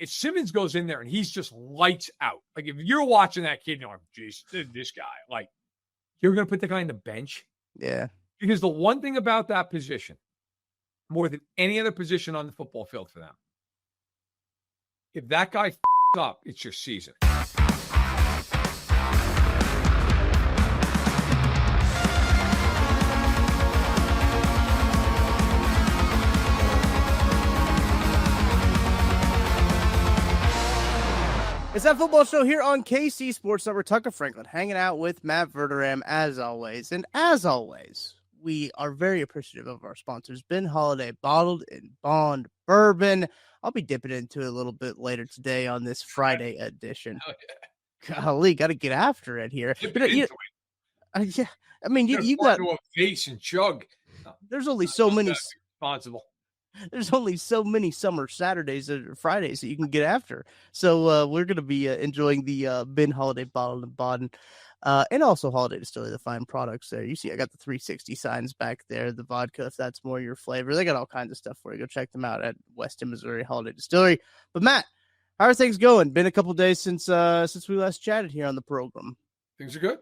if Simmons goes in there and he's just lights out, like if you're watching that kid, you're like, geez, this guy, like you're going to put the guy on the bench. Yeah. Because the one thing about that position, more than any other position on the football field for them, if that guy up, it's your season. It's that football show here on KC Sports Network. Tucker Franklin hanging out with Matt Verderame as always. And as always, we are very appreciative of our sponsors, Ben Holiday Bottled in Bond Bourbon. I'll be dipping into it a little bit later today on this Friday edition. Oh, yeah. Golly, got to get after it here. Yeah, I mean, you got to a face and chug. There's only so many responsible. There's only so many summer Saturdays or Fridays that you can get after. So we're going to be enjoying the Ben Holiday Bottled and Bond, and also Holiday Distillery, the fine products there. You see, I got the 360 signs back there, the vodka, if that's more your flavor. They got all kinds of stuff for you. Go check them out at Weston, Missouri Holiday Distillery. But Matt, how are things going? Been a couple of days since we last chatted here on the program. Things are good.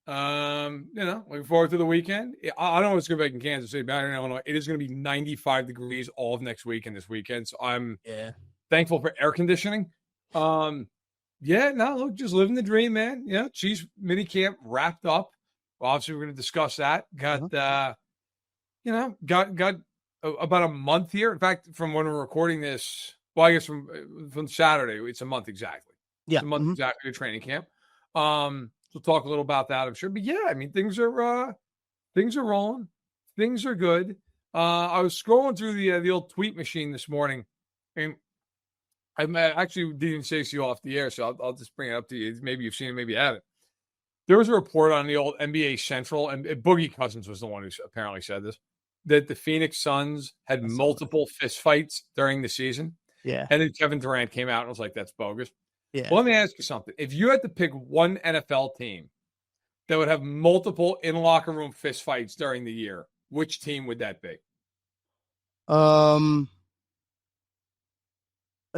Looking forward to the weekend. I don't know what's going to be like in Kansas City, but I don't know. It is going to be 95 degrees all of next week and this weekend. So I'm thankful for air conditioning. Just living the dream, man. Yeah, Chiefs mini camp wrapped up. Well, obviously, we're going to discuss that. Got about a month here. In fact, from when we're recording this, well, I guess from Saturday, it's a month exactly. Yeah, it's a month exactly to training camp. We'll talk a little about that, I'm sure. But yeah, I mean, things are rolling. Things are good. I was scrolling through the old tweet machine this morning, and I actually didn't say you off the air, so I'll just bring it up to you. Maybe you've seen it, maybe you haven't. There was a report on the old NBA Central, and Boogie Cousins was the one who apparently said this, that the Phoenix Suns had multiple fistfights during the season. Yeah. And then Kevin Durant came out and was like, that's bogus. Yeah. Well, let me ask you something. If you had to pick one NFL team that would have multiple in-locker room fistfights during the year, which team would that be? A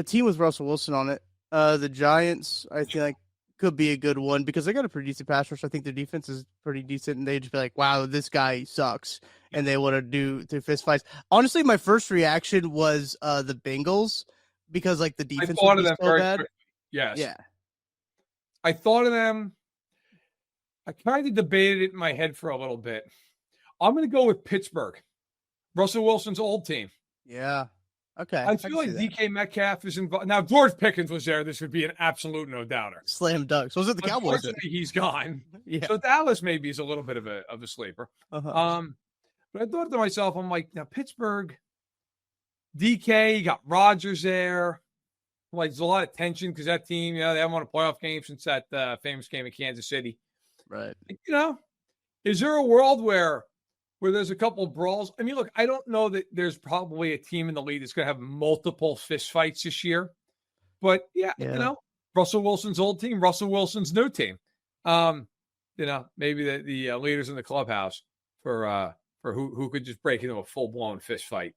team with Russell Wilson on it. The Giants, I feel like, could be a good one because they got a pretty decent pass rush. I think their defense is pretty decent, and they'd just be like, wow, this guy sucks. And they want to do fistfights. Honestly, my first reaction was the Bengals because, like, the defense would be so bad. Yes. Yeah. I thought of them. I kind of debated it in my head for a little bit. I'm going to go with Pittsburgh. Russell Wilson's old team. Yeah. Okay. I feel like DK Metcalf is involved. Now, George Pickens was there. This would be an absolute no-doubter. Slam dunk. So was it the Cowboys? Unfortunately, he's gone. Yeah. So Dallas maybe is a little bit of a sleeper. Uh-huh. But I thought to myself, I'm like, now Pittsburgh, DK, you got Rodgers there. Like, there's a lot of tension because that team, they haven't won a playoff game since that famous game in Kansas City. Right. Is there a world where there's a couple of brawls? I mean, look, I don't know that there's probably a team in the league that's going to have multiple fistfights this year. But, Russell Wilson's old team, Russell Wilson's new team. Maybe the leaders in the clubhouse for who could just break into a full-blown fistfight.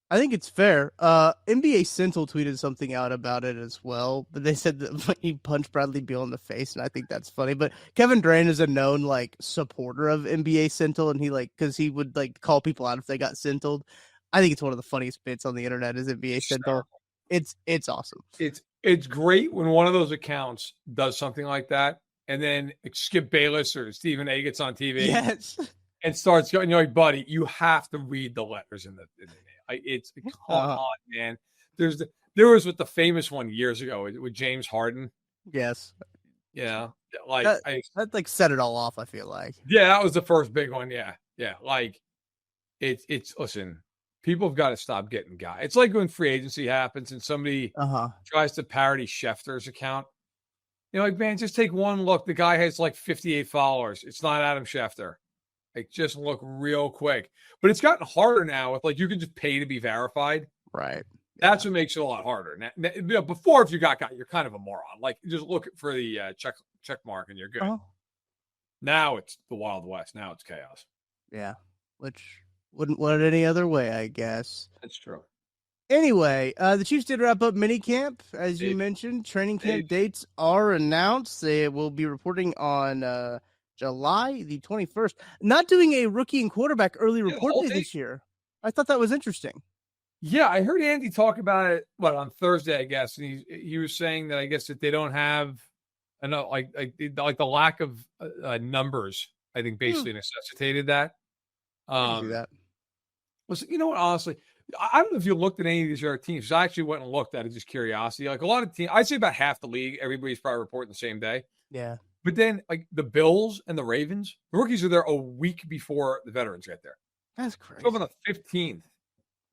I think it's fair. NBA Central tweeted something out about it as well, but they said that he punched Bradley Beal in the face, and I think that's funny. But Kevin Durant is a known supporter of NBA Central, and because he would call people out if they got centled. I think it's one of the funniest bits on the internet is NBA Central. It's awesome. It's great when one of those accounts does something like that, and then Skip Bayless or Stephen A gets on TV, yes, and starts going, like, buddy, you have to read the letters in the name. It's come on, man. There was with the famous one years ago with James Harden. Yes. Yeah. That set it all off, I feel like. Yeah, that was the first big one. Yeah. Yeah. Listen, people have got to stop getting guys. It's like when free agency happens and somebody tries to parody Schefter's account. Man, just take one look. The guy has 58 followers. It's not Adam Schefter. Just look real quick. But it's gotten harder now with you can just pay to be verified. Right. That's what makes it a lot harder. Now, before, if you got you're kind of a moron. Just look for the check mark and you're good. Oh. Now it's the Wild West. Now it's chaos. Yeah. Which wouldn't want it any other way, I guess. That's true. Anyway, the Chiefs did wrap up minicamp, as you Did- mentioned. Training did. camp dates are announced. They will be reporting on July the 21st. Not doing a rookie and quarterback early Yeah, the report whole day thing. this year. I thought that was interesting. Yeah, I heard Andy talk about it. On Thursday, I guess, and he was saying that I guess that they don't have enough, like the lack of numbers. I think basically necessitated that. I can see Um, that. was you know what? Honestly, I don't know if you looked at any of these other teams. I actually went and looked at it, just curiosity. Like a lot of teams, I'd say about half the league, everybody's probably reporting the same day. Yeah. But then, like the Bills and the Ravens, the rookies are there a week before the veterans get there. That's So crazy. on the 15th.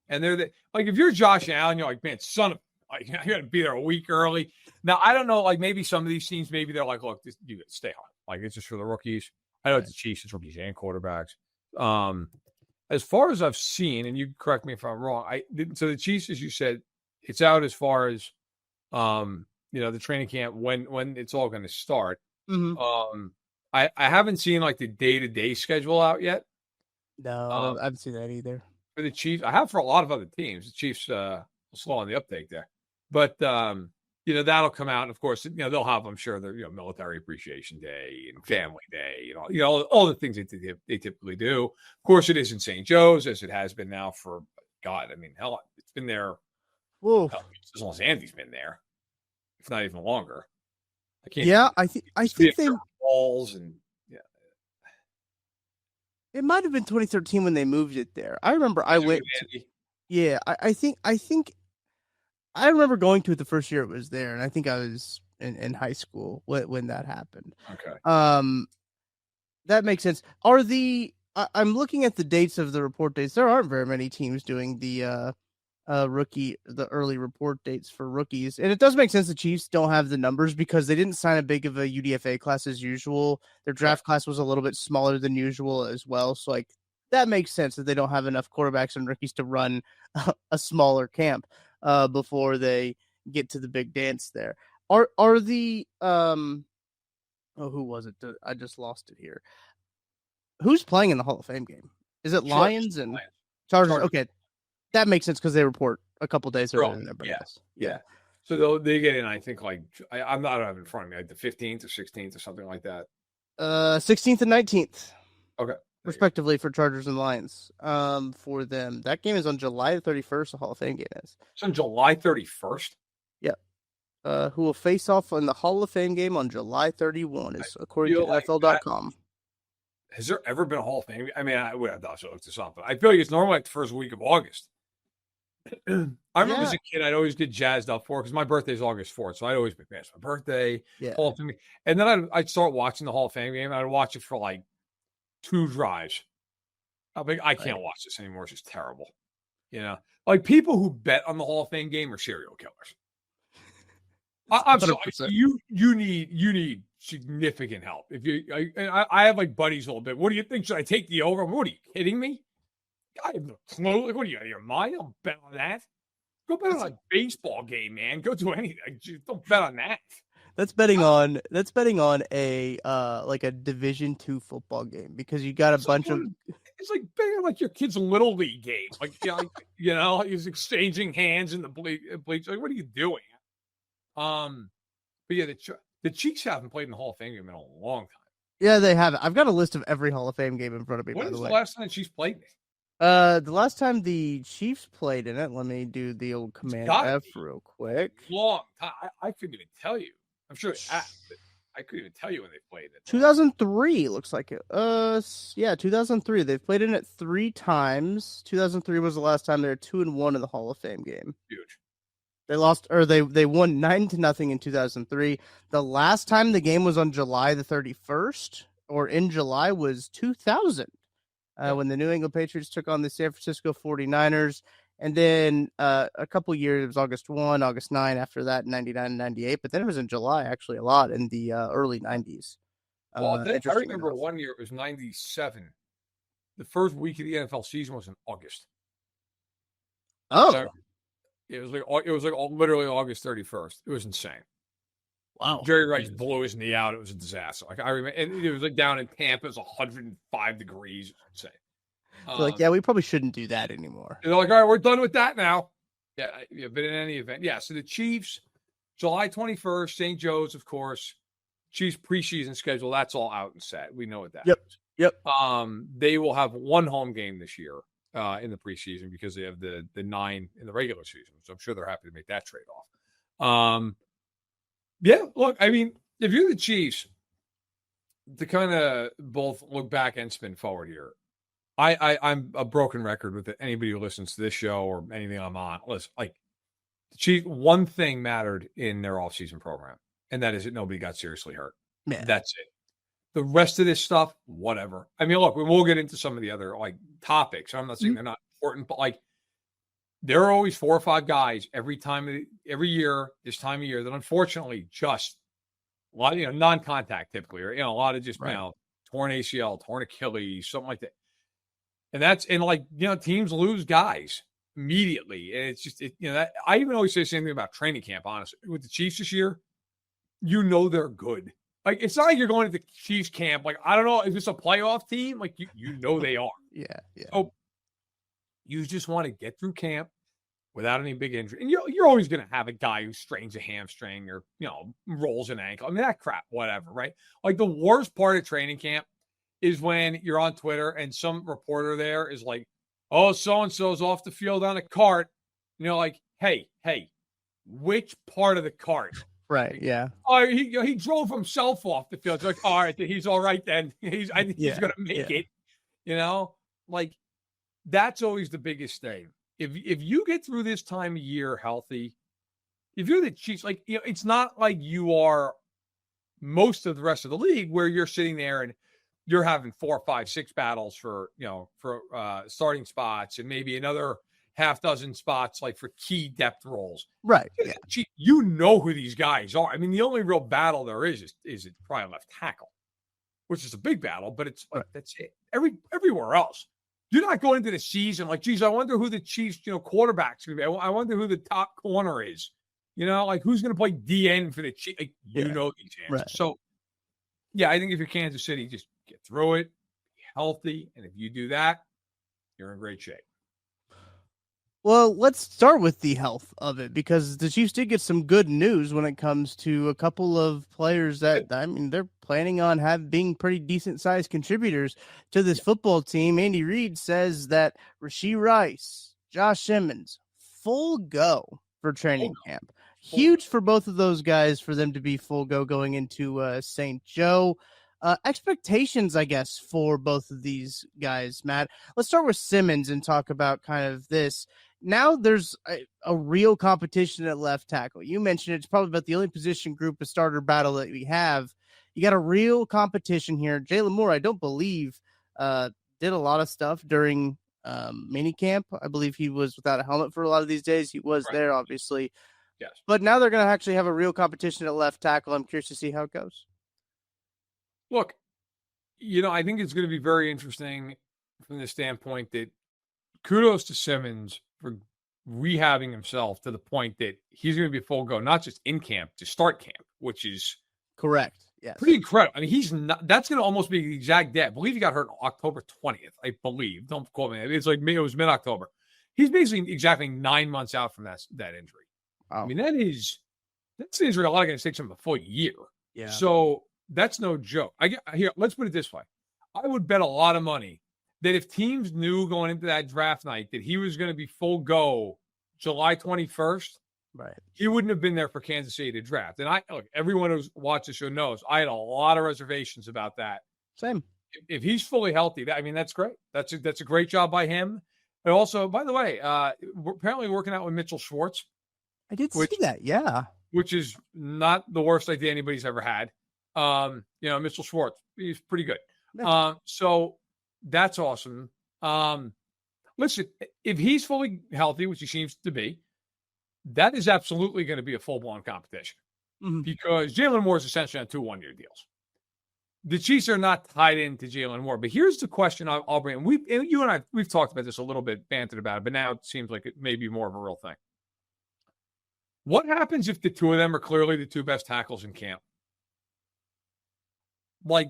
And they're like, if you're Josh Allen, you're like, man, son of, like, you got to be there a week early. Now, I don't know, like maybe some of these teams, maybe they're like, look, you stay home. Like it's just for the rookies. I know it's the Chiefs, it's rookies and quarterbacks. As far as I've seen, and you correct me if I'm wrong, so the Chiefs, as you said, it's out as far as, the training camp when it's all going to start. Mm-hmm. I haven't seen like the day-to-day schedule out yet. No, I haven't seen that either. For the Chiefs. I have for a lot of other teams. The Chiefs slow on the uptake there, but that'll come out. And of course, they'll have, I'm sure, their military appreciation day and family day. All the things they typically do. Of course, it is in St. Joe's as it has been now for God. I mean, hell, it's been there. Whoa. As long as Andy's been there, if not even longer. I can't. Yeah, I think they balls and. It might have been 2013 when they moved it there. I remember I went. Yeah, I think I remember going to it the first year it was there, and I think I was in high school when that happened. Okay. That makes sense. I'm looking at the dates of the report dates. There aren't very many teams doing the early report dates for rookies. And it does make sense the Chiefs don't have the numbers because they didn't sign a big of a UDFA class as usual. Their draft class was a little bit smaller than usual as well. So like that makes sense that they don't have enough quarterbacks and rookies to run a smaller camp before they get to the big dance there. Are the who was it? I just lost it here. Who's playing in the Hall of Fame game? Is it Lions and Chargers? Okay. That makes sense because they report a couple days earlier than everybody else. Yeah. So they get in, I think, like I'm not having in front of me, like the 15th or 16th or something like that. 16th and 19th. Okay. Respectively for Chargers and Lions. For them. That game is on July 31st, the Hall of Fame game is. It's on July 31st? Yep. Who will face off in the Hall of Fame game on July 31, is according to NFL.com. Has there ever been a Hall of Fame? I mean, I would have to look this up, but I feel like it's normally like the first week of August. I remember as a kid, I'd always get jazzed up for it because my birthday is August 4th. So I'd always be, man, it's my birthday. Yeah. Hall of Fame. And then I'd start watching the Hall of Fame game. And I'd watch it for like 2 drives. I'll be, I can't watch this anymore. It's just terrible. Like people who bet on the Hall of Fame game are serial killers. I'm sorry. You need significant help. I have like buddies a little bit. What do you think? Should I take the over? What are you kidding me? I have no clue. Like, what are you out of your mind? Don't bet on that. Go bet on a baseball game, man. Go do anything. Just don't bet on that. That's betting on a like a Division II football game because you got a bunch of. It's like betting on like your kid's little league game. Like he's exchanging hands in the bleach. Like, what are you doing? But yeah, the Chiefs haven't played in the Hall of Fame game in a long time. Yeah, they haven't. I've got a list of every Hall of Fame game in front of me. When was the last time the Chiefs played? The last time the Chiefs played in it, let me do the old Command F real quick. Long time. I couldn't even tell you. I'm sure I couldn't even tell you when they played it. 2003 looks like it. 2003. They've played in it 3 times. 2003 was the last time they were 2-1 in the Hall of Fame game. Huge. They lost, or they won 9-0 in 2003. The last time the game was on July the 31st, or in July, was 2000, when the New England Patriots took on the San Francisco 49ers. And then a couple years, it was August 1, August 9 after that, 99 and 98. But then it was in July, actually, a lot in the early 90s. Well, I remember one year, it was 97. The first week of the NFL season was in August. Oh. So it was like literally August 31st. It was insane. Wow. Jerry Rice blew his knee out. It was a disaster. Like I remember, and it was like down in Tampa. It was 105 degrees. Insane. So we probably shouldn't do that anymore. They're like, all right, we're done with that now. Yeah, but in any event, yeah. So the Chiefs, July 21st, St. Joe's, of course. Chiefs preseason schedule, that's all out and set. We know what that Yep. is. Yep. They will have one home game this year in the preseason because they have the 9 in the regular season. So I'm sure they're happy to make that trade off. Yeah, look, I mean, if you're the Chiefs, to kind of both look back and spin forward here, I'm a broken record with anybody who listens to this show or anything I'm on. Listen, like the Chiefs, one thing mattered in their offseason program, and that is that nobody got seriously hurt. Yeah. That's it. The rest of this stuff, whatever. I mean, look, we'll get into some of the other like topics. I'm not saying they're not important, but like there are always 4 or 5 guys every year, this time of year, that unfortunately just a lot of non-contact typically, or a lot of just torn ACL, torn Achilles, something like that. And teams lose guys immediately. And it's just that I even always say the same thing about training camp, honestly. With the Chiefs this year, they're good. Like, it's not like you're going to the Chiefs camp. Like, I don't know, is this a playoff team? Like, they are. Yeah. So you just want to get through camp without any big injury. And you're always going to have a guy who strains a hamstring or, rolls an ankle. I mean, that crap, whatever, right? Like, the worst part of training camp is when you're on Twitter and some reporter there is like, oh, so-and-so's off the field on a cart. Like, hey, which part of the cart? Right. Yeah. Oh, he drove himself off the field. It's like, all right, he's all right then. I think he's going to make it. Like that's always the biggest thing. If you get through this time of year healthy, if you're the Chiefs, like it's not like you are most of the rest of the league where you're sitting there and you're having 4, 5, 6 battles for starting spots and maybe another half dozen spots like for key depth roles. Right. Yeah. Who these guys are. I mean, the only real battle there is it probably left tackle, which is a big battle, but it's like, that's it. Everywhere else, you're not going into the season like, geez, I wonder who the Chiefs, quarterback's going to be. I wonder who the top corner is. Like who's going to play DN for the Chiefs? Like, these answers. Right. So, yeah, I think if you're Kansas City, just get through it, be healthy, and if you do that, you're in great shape. Well, let's start with the health of it because the Chiefs did get some good news when it comes to a couple of players that, I mean, they're planning on being pretty decent-sized contributors to this football team. Andy Reid says that Rashee Rice, Josh Simmons, full go for training camp. Huge for both of those guys for them to be full go going into St. Joe. Expectations, I guess, for both of these guys, Matt. Let's start with Simmons and talk about kind of this. Now there's a real competition at left tackle. You mentioned it's probably about the only position group of starter battle that we have. You got a real competition here. Jalen Moore, I don't believe, did a lot of stuff during minicamp. I believe he was without a helmet for a lot of these days. He was there, obviously. Yes. But now they're going to actually have a real competition at left tackle. I'm curious to see how it goes. Look, I think it's going to be very interesting from the standpoint that kudos to Simmons for rehabbing himself to the point that he's going to be full go, not just in camp, to start camp, which is correct. Yes. Pretty incredible. I mean, that's going to almost be the exact day. I believe he got hurt on October 20th. I believe. Don't quote me. It's like it was mid-October. He's basically exactly 9 months out from that injury. Wow. I mean, that's an injury a lot of guys take him a full year. Yeah. So that's no joke. Let's put it this way. I would bet a lot of money that if teams knew going into that draft night that he was going to be full go July 21st, right, he wouldn't have been there for Kansas City to draft. And everyone who's watched the show knows I had a lot of reservations about that. Same. If he's fully healthy, that's great. That's a great job by him. And also, by the way, we're apparently working out with Mitchell Schwartz. I did see that, yeah. Which is not the worst idea anybody's ever had. Mitchell Schwartz, he's pretty good. So that's awesome. Listen, if he's fully healthy, which he seems to be, that is absolutely going to be a full-blown competition because Jalen Moore is essentially on 2 one-year deals. The Chiefs are not tied into Jalen Moore, but here's the question I'll bring. You and I, we've talked about this a little bit, bantered about it, but now it seems like it may be more of a real thing. What happens if the 2 of them are clearly the 2 best tackles in camp? Like,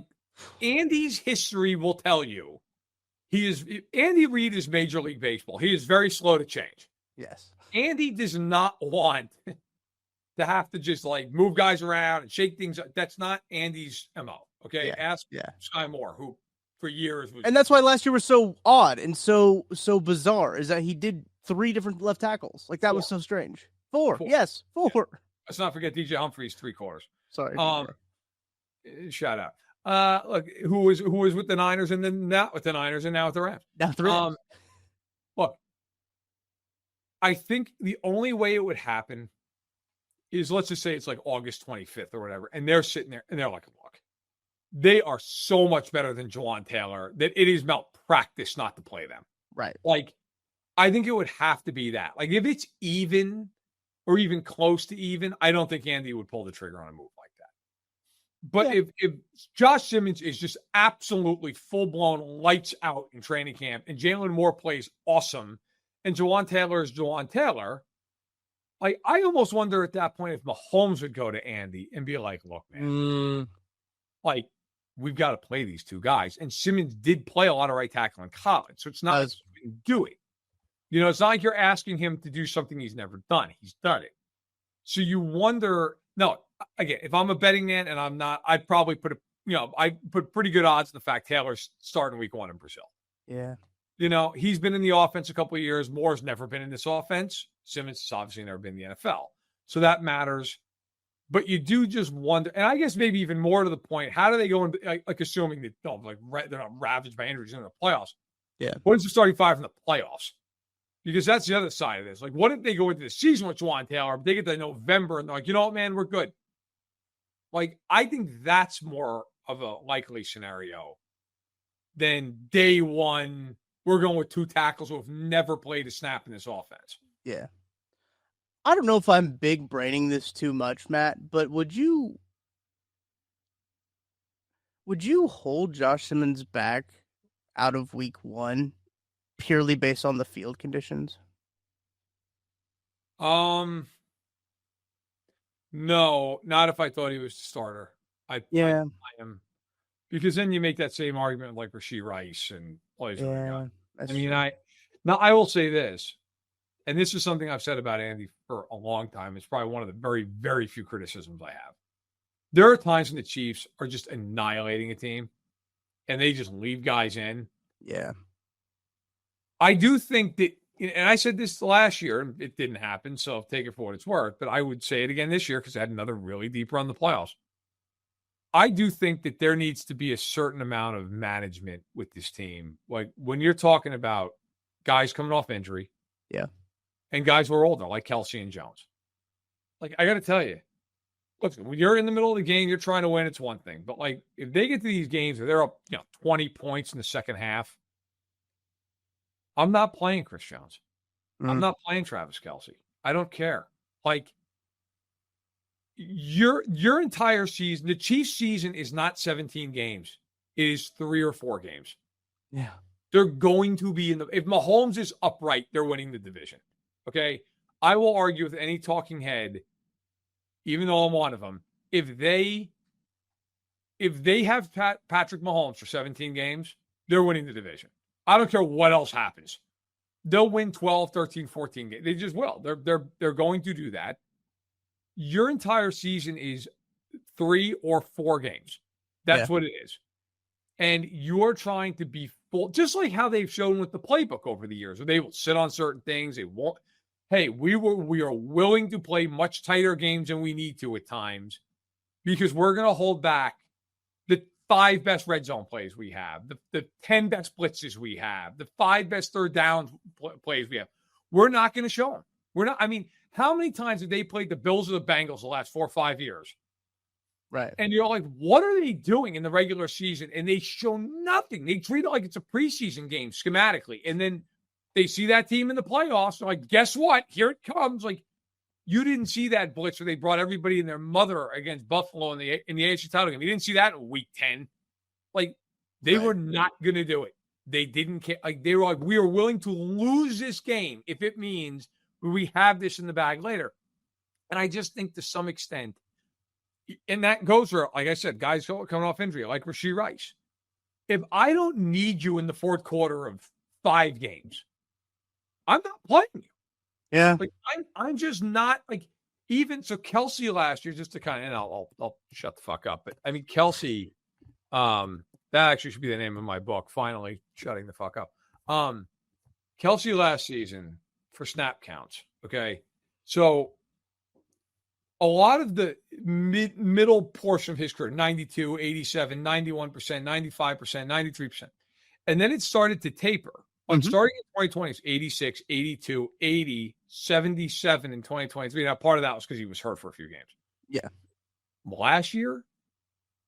Andy's history will tell you Andy Reid is Major League Baseball. He is very slow to change. Yes. Andy does not want to have to just like move guys around and shake things up. That's not Andy's MO. Okay. Ask Sky Moore, who for years was. And that's why last year was so odd and so bizarre, is that he did 3 different left tackles. Like, that was so strange. 4. Yes, 4. Yeah. Let's not forget DJ Humphries 3 quarters. Sorry. Shout out. Look, who was with the Niners and then not with the Niners and now with the Rams. Now with the Rams. Look, I think the only way it would happen is, let's just say it's like August 25th or whatever, and they're sitting there and they're like, look, they are so much better than Juwan Taylor that it is malpractice not to play them. Right. Like, I think it would have to be that. Like, if it's even or even close to even, I don't think Andy would pull the trigger on a move like that. But if Josh Simmons is just absolutely full-blown lights out in training camp and Jalen Moore plays awesome and Juwan Taylor is Juwan Taylor, like, I almost wonder at that point if Mahomes would go to Andy and be like, look, man, like, we've got to play these 2 guys. And Simmons did play a lot of right tackle in college, so it's not like he can do it. You know, it's not like you're asking him to do something he's never done. He's done it. So you wonder, no, again, if I'm a betting man and I'm not, I'd probably I put pretty good odds on the fact Taylor's starting week 1 in Brazil. Yeah. You know, he's been in the offense a couple of years. Moore's never been in this offense. Simmons has obviously never been in the NFL. So that matters. But you do just wonder, and I guess maybe even more to the point, how do they go into, like assuming that they're not ravaged by injuries in the playoffs? Yeah. What is the starting 5 in the playoffs? Because that's the other side of this. Like, what if they go into the season with Juwan Taylor, but they get to November and they're like, you know what, man, we're good. Like, I think that's more of a likely scenario than day 1, we're going with 2 tackles who have never played a snap in this offense. Yeah. I don't know if I'm big braining this too much, Matt, but would you hold Josh Simmons back out of week 1 purely based on the field conditions? No, not if I thought he was the starter. I am, because then you make that same argument like Rashee Rice and all these other guys. I mean, I will say this, and this is something I've said about Andy for a long time. It's probably one of the very, very few criticisms I have. There are times when the Chiefs are just annihilating a team and they just leave guys in. Yeah. I do think that, and I said this last year, and it didn't happen, so take it for what it's worth, but I would say it again this year because I had another really deep run in the playoffs. I do think that there needs to be a certain amount of management with this team. Like, when you're talking about guys coming off injury, and guys who are older, like Kelsey and Jones. Like, I got to tell you, look, when you're in the middle of the game, you're trying to win, it's one thing. But, like, if they get to these games where they're up, 20 points in the second half, I'm not playing Chris Jones. I'm not playing Travis Kelsey. I don't care. Like, your entire season, the Chiefs season is not 17 games. It is 3 or 4 games. Yeah. They're going to be if Mahomes is upright, they're winning the division. Okay. I will argue with any talking head, even though I'm one of them, if they have Patrick Mahomes for 17 games, they're winning the division. I don't care what else happens. They'll win 12, 13, 14 games. They just will. They're going to do that. Your entire season is 3 or 4 games. That's what it is. And you're trying to be full, just like how they've shown with the playbook over the years, where they will sit on certain things. They won't. Hey, we are willing to play much tighter games than we need to at times because we're going to hold back the 5 best red zone plays we have, the 10 best blitzes we have, the 5 best third down plays we have. We're not going to show them. We're not. I mean, how many times have they played the Bills or the Bengals the last 4 or 5 years? Right. And you're like, what are they doing in the regular season? And they show nothing. They treat it like it's a preseason game schematically. And then they see that team in the playoffs. They're like, guess what? Here it comes. Like, you didn't see that blitz where they brought everybody and their mother against Buffalo in the AFC title game. You didn't see that in week 10. Like, they were not going to do it. They didn't care. Like, they were like, we are willing to lose this game if it means we have this in the bag later. And I just think to some extent, and that goes for, like I said, guys coming off injury, like Rashee Rice. If I don't need you in the fourth quarter of 5 games, I'm not playing you. Yeah. Like I'm just not like even so. Kelsey last year, just to kind of, and I'll shut the fuck up. But I mean, Kelsey, that actually should be the name of my book. Finally, shutting the fuck up. Kelsey last season for snap counts. Okay, so a lot of the middle portion of his career, 92, 87, 91%, 95%, 93%. And then it started to taper. Like starting in 2020, it's 86, 82, 80, 77 in 2023. Now, part of that was because he was hurt for a few games. Yeah. Last year,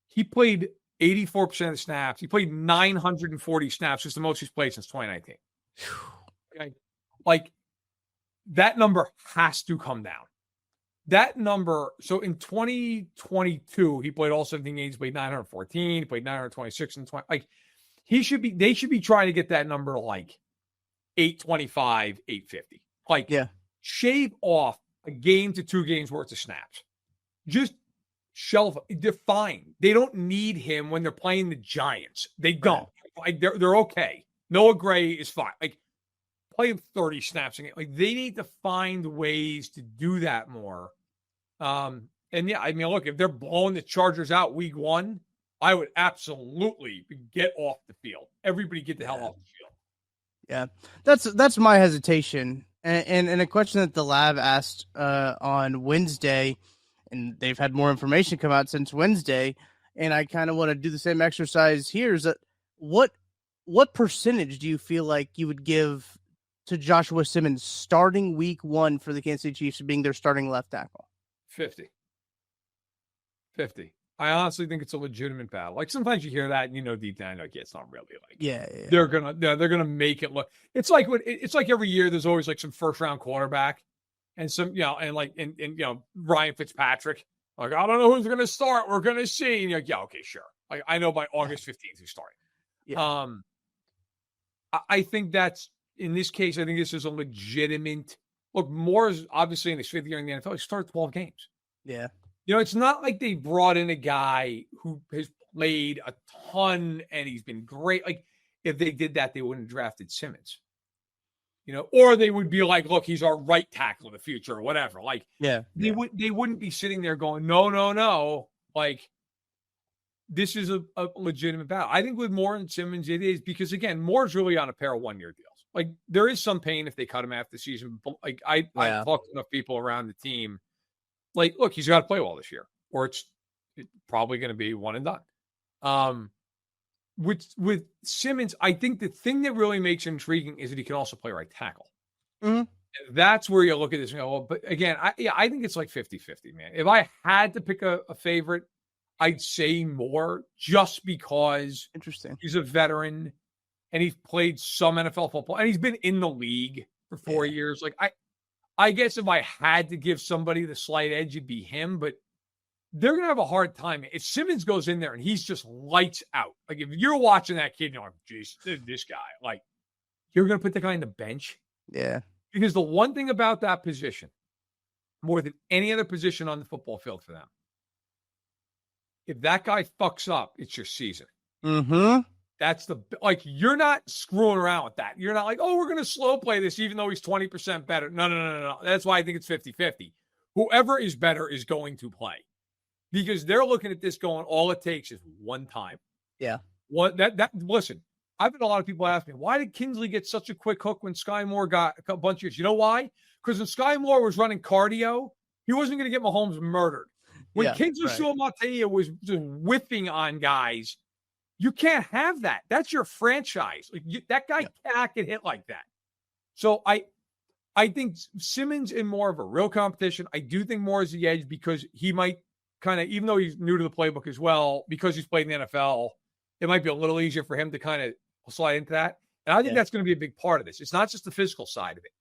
he played 84% of the snaps. He played 940 snaps, which is the most he's played since 2019. Okay. Like, that number has to come down. That number, so in 2022, he played all 17 games, he played 914, he played 926 and 20. Like, they should be trying to get that number to like 825, 850. Like, shave off a game to 2 games worth of snaps. Just shelf. They're fine. They don't need him when they're playing the Giants. They don't. Like, they're okay. Noah Gray is fine. Like, play him 30 snaps a game. Like, they need to find ways to do that more. And yeah, I mean, look, if they're blowing the Chargers out week 1, I would absolutely get off the field. Everybody get the hell off the field. Yeah, that's my hesitation. And a question that the lab asked on Wednesday, and they've had more information come out since Wednesday, and I kind of want to do the same exercise here. Is that what percentage do you feel like you would give to Joshua Simmons starting week 1 for the Kansas City Chiefs being their starting left tackle? 50. I honestly think it's a legitimate battle. Like, sometimes you hear that and you know deep down, like, yeah, it's not really like they're gonna make it look. It's like every year there's always like some first round quarterback and some and Ryan Fitzpatrick. Like, I don't know who's gonna start. We're gonna see. And you're like, yeah, okay, sure. Like, I know by August 15th who's starting. Yeah. I think that's in this case. I think this is a legitimate look. Moore's obviously in his 5th year in the NFL. He started 12 games. Yeah. It's not like they brought in a guy who has played a ton and he's been great. Like, if they did that, they wouldn't have drafted Simmons. Or they would be like, look, he's our right tackle in the future or whatever. Like, they wouldn't be sitting there going, no. Like, this is a legitimate battle. I think with Moore and Simmons, it is because, again, Moore's really on a pair of 1-year deals. Like, there is some pain if they cut him after the season. But, like, I talked to enough people around the team. Like, look, he's got to play well this year, or it's probably going to be one and done. With Simmons, I think the thing that really makes him intriguing is that he can also play right tackle. That's where you look at this and go, well, but again, I think it's like 50-50, man. If I had to pick a favorite, I'd say Moore, just because he's a veteran and he's played some NFL football and he's been in the league for 4 years. Like, I guess if I had to give somebody the slight edge, it'd be him, but they're going to have a hard time. If Simmons goes in there and he's just lights out, like if you're watching that kid, you're like, geez, this guy, like, you're going to put the guy on the bench. Yeah. Because the one thing about that position, more than any other position on the football field for them, if that guy fucks up, it's your season. That's you're not screwing around with that. You're not like, oh, we're going to slow play this even though he's 20% better. No. That's why I think it's 50-50. Whoever is better is going to play because they're looking at this going, all it takes is one time. Yeah. Listen, I've had a lot of people ask me, why did Kinsley get such a quick hook when Sky Moore got a bunch of years? You know why? Because when Sky Moore was running cardio, he wasn't going to get Mahomes murdered. When Kinsley Suamataia was just whipping on guys, you can't have that. That's your franchise. That guy cannot get hit like that. So I think Simmons in more of a real competition. I do think Moore is the edge because he might kind of, even though he's new to the playbook as well, because he's played in the NFL, it might be a little easier for him to kind of slide into that. And I think that's going to be a big part of this. It's not just the physical side of it.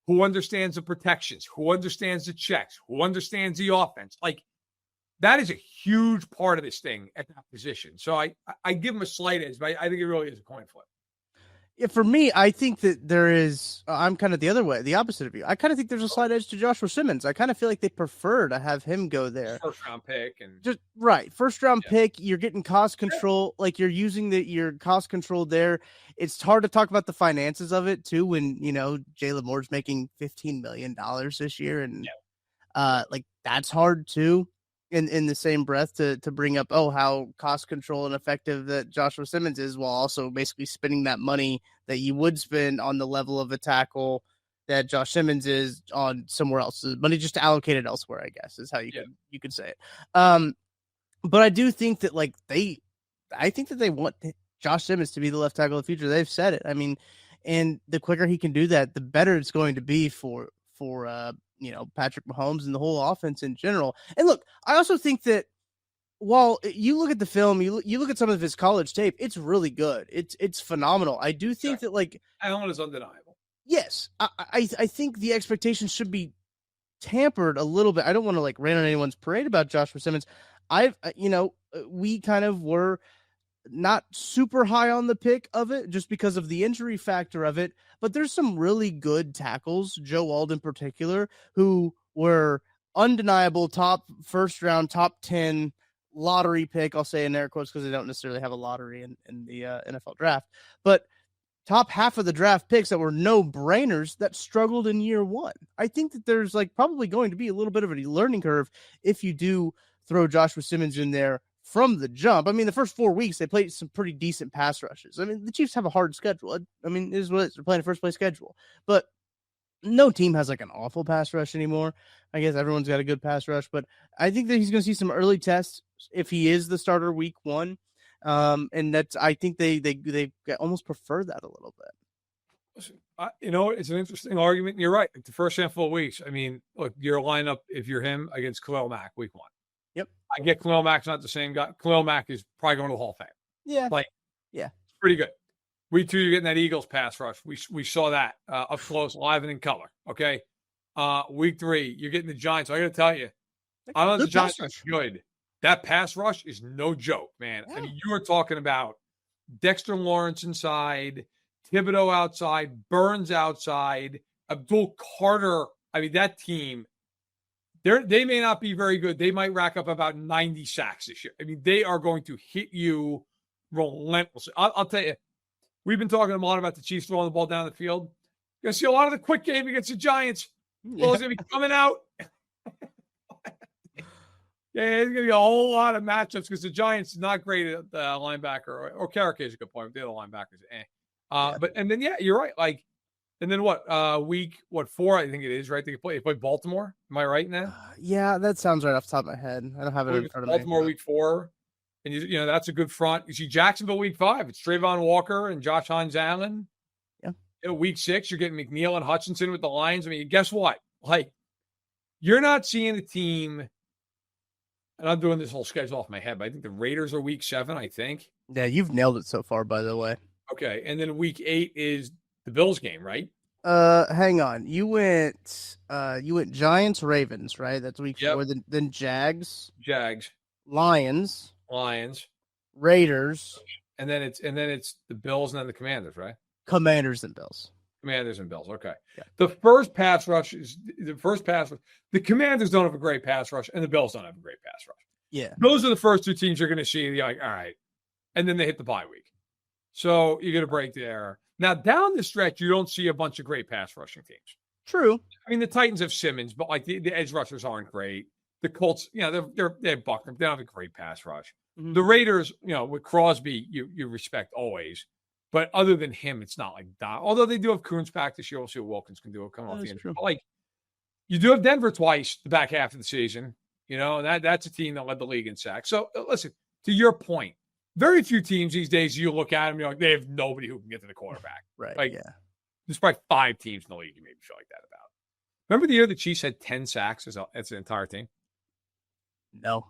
Who understands the protections? Who understands the checks? Who understands the offense? Like, that is a huge part of this thing at that position. So I give him a slight edge, but I think it really is a coin flip. Yeah, for me, I think that there is. I'm kind of the other way, the opposite of you. I kind of think there's a slight edge to Joshua Simmons. I kind of feel like they prefer to have him go there. First round pick and Just right, first round yeah. pick. You're getting cost control, like you're using your cost control there. It's hard to talk about the finances of it too when Jalen Moore's making $15 million this year, and like that's hard too. In the same breath to bring up how cost control and effective that Joshua Simmons is, while also basically spending that money that you would spend on the level of a tackle that Josh Simmons is on somewhere else. The money just allocated elsewhere, I guess, is how you could say it. But I do think that I think that they want Josh Simmons to be the left tackle of the future. They've said it. I mean, and the quicker he can do that, the better it's going to be for Patrick Mahomes and the whole offense in general. And look, I also think that while you look at the film, you look at some of his college tape, it's really good. It's phenomenal. I do think that talent is undeniable. Yes, I think the expectations should be tampered a little bit. I don't want to rain on anyone's parade about Joshua Simmons. We kind of were not super high on the pick of it just because of the injury factor of it, but there's some really good tackles, Joe Wald in particular, who were undeniable top first round, top 10 lottery pick. I'll say in air quotes because they don't necessarily have a lottery in the NFL draft, but top half of the draft picks that were no brainers that struggled in year one. I think that there's probably going to be a little bit of a learning curve if you do throw Joshua Simmons in there from the jump. I mean, the first 4 weeks, they played some pretty decent pass rushes. I mean, the Chiefs have a hard schedule. I mean, it is what it is. They're playing a first place schedule, but no team has an awful pass rush anymore. I guess everyone's got a good pass rush, but I think that he's going to see some early tests if he is the starter week one. And that's, I think they almost prefer that a little bit. Listen, it's an interesting argument. You're right. The first handful of weeks, I mean, look, your lineup, if you're him against Khalil Mack week one. Yep. I get Khalil Mack's not the same guy. Khalil Mack is probably going to the Hall of Fame. Yeah. It's pretty good. Week two, you're getting that Eagles pass rush. We saw that up close, live and in color. Okay. Week three, you're getting the Giants. So I got to tell you, I don't know if the Giants are good. That pass rush is no joke, man. Yeah. I mean, you are talking about Dexter Lawrence inside, Thibodeau outside, Burns outside, Abdul Carter. I mean, that team, they may not be very good. They might rack up about 90 sacks this year. I mean, they are going to hit you relentlessly. I'll tell you, we've been talking a lot about the Chiefs throwing the ball down the field. You're going to see a lot of the quick game against the Giants. Well, it's going to be coming out. Yeah, there's going to be a whole lot of matchups because the Giants is not great at the linebacker or Carrick is a good point. The other linebackers, But and then you're right. And then week 4 I think it is right. They play Baltimore. Am I right in that? Yeah, that sounds right off the top of my head. I don't have it in front of me. Baltimore week 4, and you that's a good front. You see Jacksonville week 5. It's Trayvon Walker and Josh Hines Allen. Yeah. Week 6, you're getting McNeil and Hutchinson with the Lions. I mean, guess what? You're not seeing a team. And I'm doing this whole schedule off my head, but I think the Raiders are week 7, I think. Yeah, you've nailed it so far, by the way. Okay. And then week 8 is the Bills game, right? Hang on. You went Giants, Ravens, right? That's week 4. Then Jags, Lions, Raiders. And then it's the Bills and then the Commanders, right? Commanders and Bills. Okay. Yeah. The first pass rush. The Commanders don't have a great pass rush, and the Bills don't have a great pass rush. Yeah. Those are the first two teams you're going to see. You're like, all right. And then they hit the bye week. So you get a break there. Now, down the stretch, you don't see a bunch of great pass rushing teams. True. I mean, the Titans have Simmons, but the edge rushers aren't great. The Colts, they have Buckner. They don't have a great pass rush. Mm-hmm. The Raiders, with Crosby, you respect always. But other than him, it's not like that. Although they do have Coons back this year. We'll see what Wilkins can do. Come off the injury. But you do have Denver twice the back half of the season. And that's a team that led the league in sacks. So listen, to your point, very few teams these days, you look at them, you're like, they have nobody who can get to the quarterback. Right. There's probably 5 teams in the league you maybe feel like that about. Remember the year the Chiefs had 10 sacks as an entire team? No.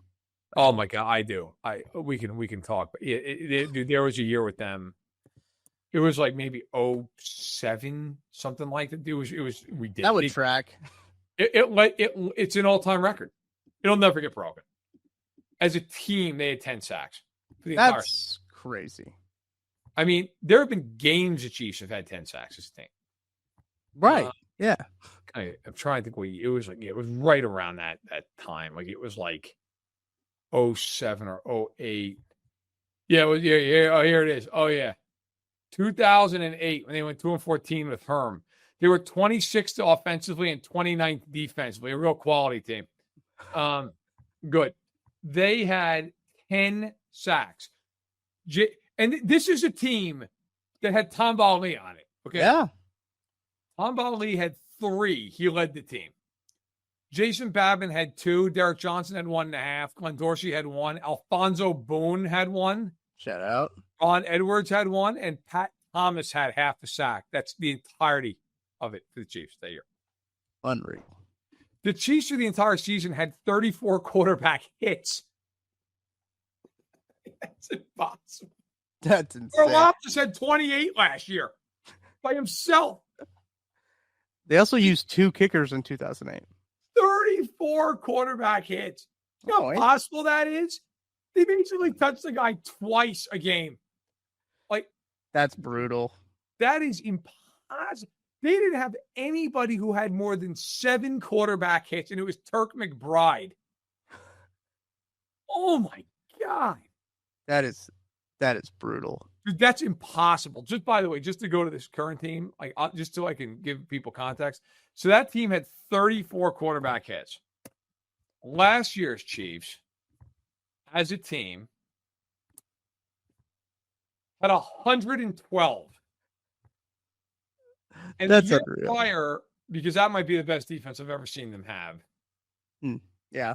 Oh my God, I do. We can talk. But dude, there was a year with them. It was maybe 07, something like that. It was ridiculous. That would track. It's an all-time record. It'll never get broken. As a team, they had 10 sacks. That's crazy. I mean, there have been games the Chiefs have had 10 sacks as a team. Right. Yeah. I'm trying to think. It was like it was right around that time. Like it was like 07 or 08. Yeah, it was, yeah. Oh, here it is. Oh yeah, 2008 when they went 2-14 with Herm. They were 26th offensively and 29th defensively. A real quality team. Good. They had 10 sacks. And this is a team that had Tom Bali on it. Okay. Yeah. Tom Bali had 3. He led the team. Jason Babin had 2. Derek Johnson had 1.5. Glenn Dorsey had 1. Alfonso Boone had 1. Shout out. Ron Edwards had 1. And Pat Thomas had half a sack. That's the entirety of it for the Chiefs that year. Unreal. The Chiefs for the entire season had 34 quarterback hits. That's impossible. That's insane. Earl Loftus had 28 last year by himself. They also used 2 kickers in 2008. 34 quarterback hits. You know how possible that is? They basically touched the guy twice a game. Like, that's brutal. That is impossible. They didn't have anybody who had more than 7 quarterback hits, and it was Turk McBride. Oh my God. That is brutal. Dude, that's impossible. Just by the way, just to go to this current team, like just so I can give people context. So that team had 34 quarterback hits. Last year's Chiefs, as a team, had 112. And that's the year unreal. prior, because that might be the best defense I've ever seen them have. Yeah.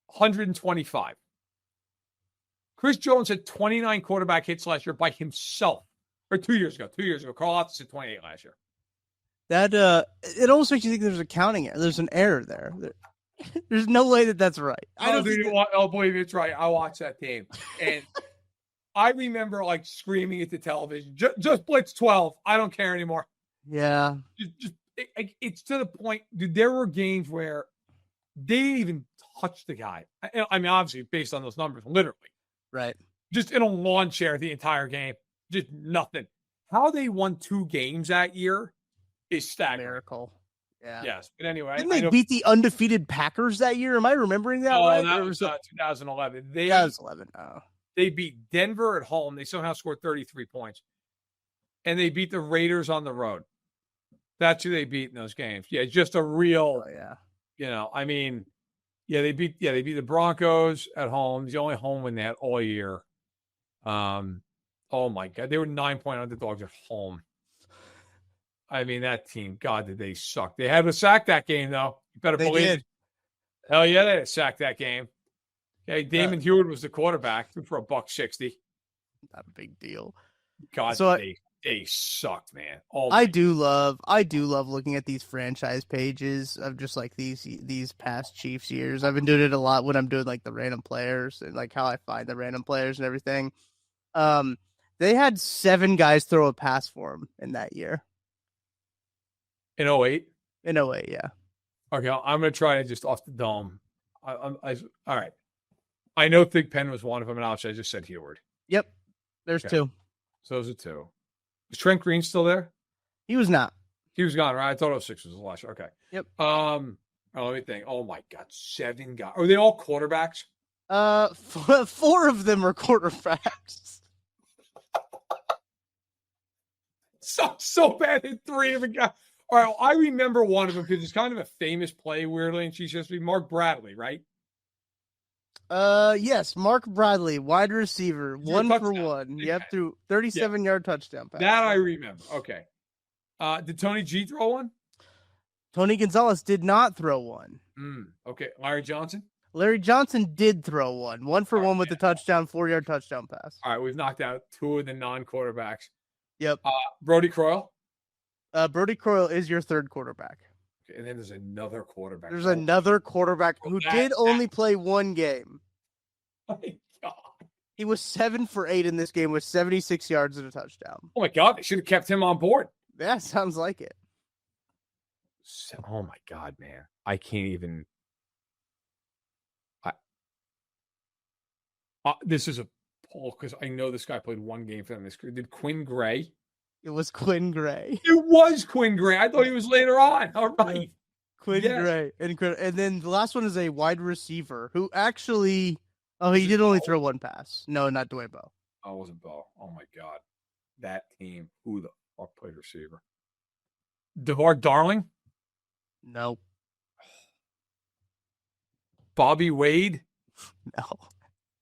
125. Chris Jones had 29 quarterback hits last year by himself. Or 2 years ago. 2 years ago. Carl Loftus had 28 last year. That it almost makes you think there's a counting error. There's an error there. There's no way that's right. Believe me, it's right. I watched that team. And I remember like screaming at the television, just blitz 12. I don't care anymore. Yeah. It's to the point, dude, there were games where they didn't even touch the guy. I mean, obviously, based on those numbers, literally. Right. Just in a lawn chair the entire game. Just nothing. How they won 2 games that year is staggering. Miracle. Yeah. Yes. But anyway. Didn't they beat the undefeated Packers that year? Am I remembering that right? That was 2011. 2011. Oh. They beat Denver at home. They somehow scored 33 points. And they beat the Raiders on the road. That's who they beat in those games. Yeah, just a real, I mean, they beat the Broncos at home. It's the only home win they had all year. Oh my God, they were 9-point underdogs at home. I mean, that team, God, did they suck. They had a sack that game, though. You better believe it. Hell yeah, they had a sack that game. Okay, Damon Hewitt was the quarterback for $160. Not a big deal. God, so they sucked, man. I do love looking at these franchise pages of just like these past Chiefs years. I've been doing it a lot when I'm doing like the random players and like how I find the random players and everything. They had 7 guys throw a pass for them in that year. In 08? In 08, yeah. Okay, I'm going to try it just off the dome. All right. I know Thig Penn was one of them, and obviously I just said Heward. Yep. There's 2. So those are 2. Was Trent Green still there? He was not. He was gone, right? I thought 06 was the last year. Okay. Yep. Let me think. Oh my God, 7 guys. Are they all quarterbacks? 4 of them are quarterbacks. So bad that 3 of them got. All right, well, I remember one of them because it's kind of a famous play, weirdly, in Chiefs history. Mark Bradley, right? Yes, Mark Bradley, wide receiver, 1 for 1. Yep, through 37-yard touchdown pass. That I remember. Okay. Did Tony G throw one? Tony Gonzalez did not throw one. Okay. Larry Johnson? Larry Johnson did throw one. 1 for 1 with the touchdown, 4-yard touchdown pass. All right, we've knocked out 2 of the non-quarterbacks. Yep. Brody Croyle? Brody Croyle is your 3rd quarterback. Okay, and then there's another quarterback. There's another quarterback who did only play 1 game. Oh my God. He was 7 for 8 in this game with 76 yards and a touchdown. Oh my God, they should have kept him on board. Yeah, sounds like it. Oh my God, man. I can't even. This is pull because I know this guy played one game for them. Did Quinn Gray? It was Quinn Gray. It was Quinn Gray. I thought he was later on. All right. Quinn Gray. And then the last one is a wide receiver who actually he did only throw one pass. No, not Dwayne Bowe. Oh, it wasn't Bowe. Oh my God. That team. Who the fuck played receiver? DeVar Darling? No. Bobby Wade? No.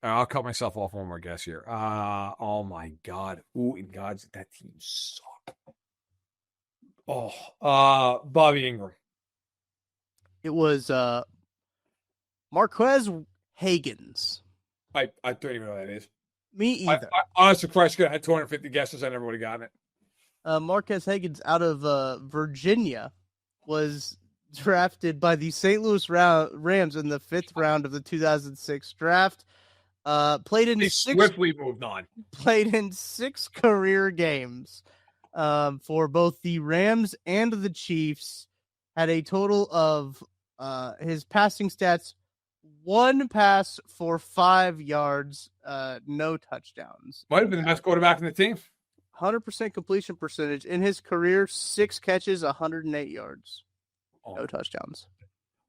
I'll cut myself off one more guess here. Oh my God. Ooh, in God's that team sucked. Oh, Bobby Ingram. It was Marquez Higgins. I don't even know what that is. Me either. Honestly, Christ, I had 250 guesses. I never would have gotten it. Marquez Higgins out of Virginia was drafted by the St. Louis Rams in the 5th round of the 2006 draft. Swiftly moved on. Played in 6 career games for both the Rams and the Chiefs. Had a total of his passing stats: 1 pass for 5 yards, no touchdowns. Might have been the best quarterback in the team. 100% completion percentage in his career. 6 catches, 108 yards, no touchdowns.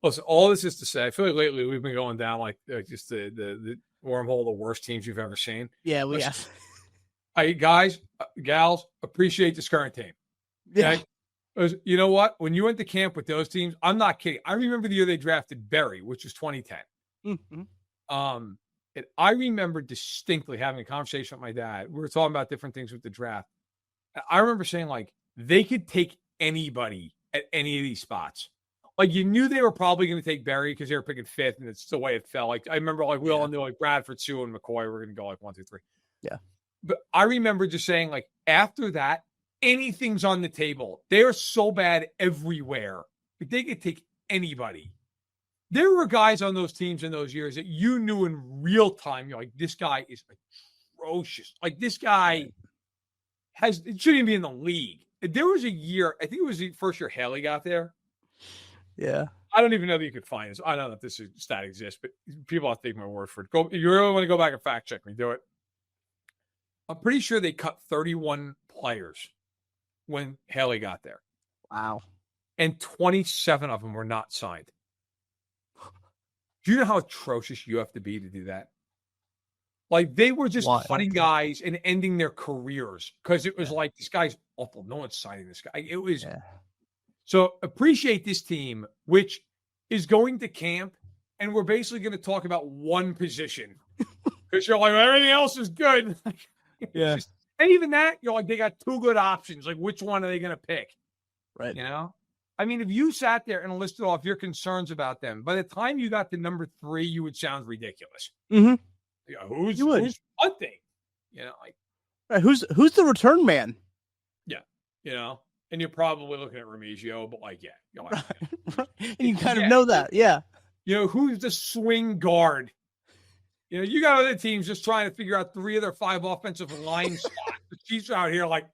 Listen, all this is to say, I feel like lately we've been going down like just the wormhole, the worst teams you've ever seen. Yeah, we have. Guys, gals, appreciate this current team. Okay? Yeah. You know what? When you went to camp with those teams, I'm not kidding. I remember the year they drafted Berry, which was 2010. Mm-hmm. And I remember distinctly having a conversation with my dad. We were talking about different things with the draft. I remember saying, like, they could take anybody at any of these spots. Like, you knew they were probably going to take Berry because they were picking 5th, and it's the way it fell. Like, I remember, like, we all knew, like, Bradford, Sue, and McCoy were going to go, like, 1, 2, 3. Yeah. But I remember just saying, like, after that, anything's on the table. They are so bad everywhere. Like, they could take anybody. There were guys on those teams in those years that you knew in real time. You're like, this guy is atrocious. Like, this guy it shouldn't even be in the league. There was a year, I think it was the first year Haley got there. Yeah. I don't even know that you could find this. I don't know if this stat exists, but people have to take my word for it. If you really want to go back and fact check me, do it. I'm pretty sure they cut 31 players when Haley got there. Wow. And 27 of them were not signed. Do you know how atrocious you have to be to do that? Like, they were just cutting guys and ending their careers because it was like, this guy's awful. No one's signing this guy. It was. Yeah. So appreciate this team, which is going to camp, and we're basically going to talk about one position because you're like, everything else is good. Yeah. And even that, you're like, they got 2 good options. Like, which one are they going to pick? Right. You know? I mean, if you sat there and listed off your concerns about them, by the time you got to number 3, you would sound ridiculous. Mm-hmm. You know, who's punting? You know, like, right, who's the return man? Yeah. You know? And you're probably looking at Remigio, but like, yeah. You're like, right. And you kind of know that. Yeah. You know, who's the swing guard? You know, you got other teams just trying to figure out 3 of their 5 offensive line spots. The Chiefs are out here like,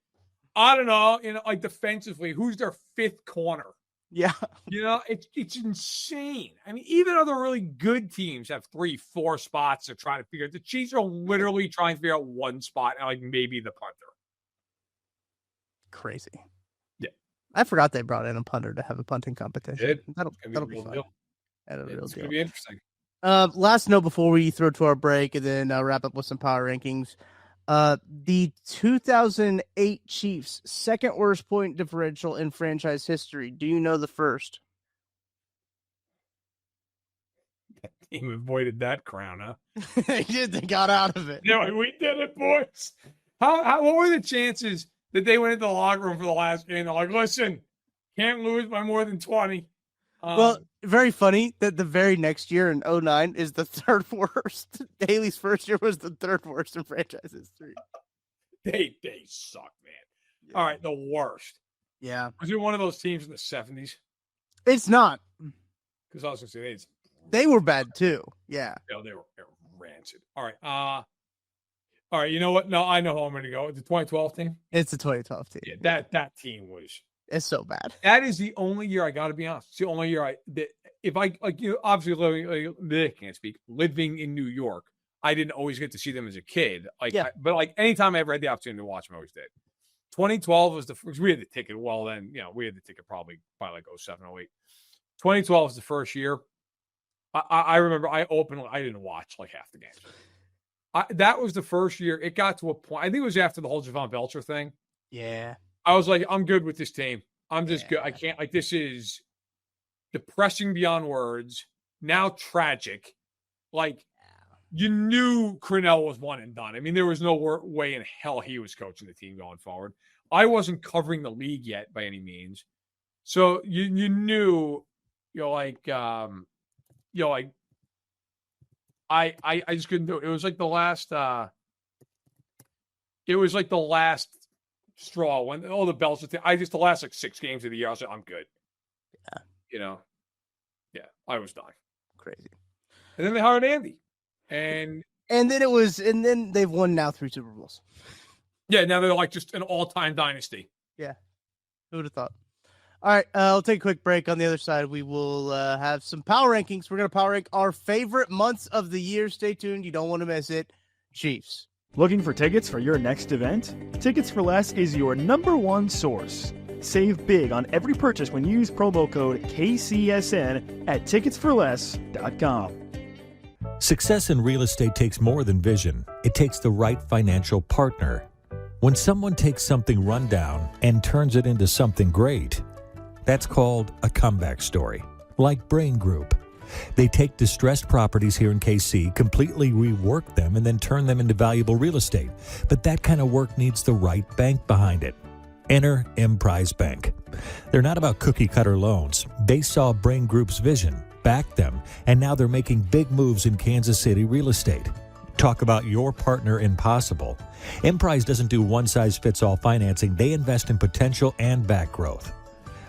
I don't know, you know, like defensively, who's their 5th corner? Yeah. You know, it's insane. I mean, even other really good teams have 3, 4 spots they're trying to figure out. The Chiefs are literally trying to figure out one spot, and like maybe the punter. Crazy. Yeah. I forgot they brought in a punter to have a punting competition. That'll be fun. It's going to be interesting. Last note before we throw to our break and then wrap up with some power rankings. The 2008 Chiefs' 2nd worst point differential in franchise history. Do you know the first? That team avoided that crown, huh? They did. They got out of it. Yeah, we did it, boys. What were the chances that they went into the locker room for the last game? They're like, listen, can't lose by more than 20. Well, very funny that the very next year in 2009 is the 3rd worst. Haley's first year was the 3rd worst in franchise history. They suck, man. Yeah. All right, the worst. Yeah. Was it one of those teams in the 70s? It's not. Because I was going to say they were bad too. Yeah. No, they were rancid. All right. All right, you know what? No, I know how I'm going to go. The 2012 team? It's the 2012 team. Yeah, that team was... It's so bad. That is the only year, I got to be honest. It's the only year obviously living in New York, I didn't always get to see them as a kid. Like, Yeah. but like anytime I ever had the opportunity to watch them, I always did. 2012 was the first. We had the ticket. Well, then we had the ticket probably by like 07, 08. 2012 was the first year. I remember I didn't watch like half the games. That was the first year. It got to a point. I think it was after the whole Javon Belcher thing. Yeah. I was like, I'm good with this team. I'm just good. I can't, like, this is depressing beyond words. Now tragic. Like, you knew Crennel was one and done. I mean, there was no way in hell he was coaching the team going forward. I wasn't covering the league yet by any means. So you knew, I just couldn't do it. It was like the last straw when all the belts. The last like 6 games of the year, I was like, I'm good. Yeah. I was done. Crazy. And then they hired Andy. And then they've won now 3 Super Bowls. Yeah, now they're like just an all-time dynasty. Yeah. Who would have thought? All right, I'll take a quick break. On the other side, we will have some power rankings. We're going to power rank our favorite months of the year. Stay tuned. You don't want to miss it. Chiefs. Looking for tickets for your next event? Tickets for Less is your #1 source. Save big on every purchase when you use promo code KCSN at ticketsforless.com. Success in real estate takes more than vision. It takes the right financial partner. When someone takes something rundown and turns it into something great, that's called a comeback story, like Brain Group. They take distressed properties here in KC, completely rework them, and then turn them into valuable real estate. But that kind of work needs the right bank behind it. Enter Emprise Bank. They're not about cookie-cutter loans. They saw Brain Group's vision, backed them, and now they're making big moves in Kansas City real estate. Talk about your partner in possible. Emprise doesn't do one-size-fits-all financing. They invest in potential and back growth.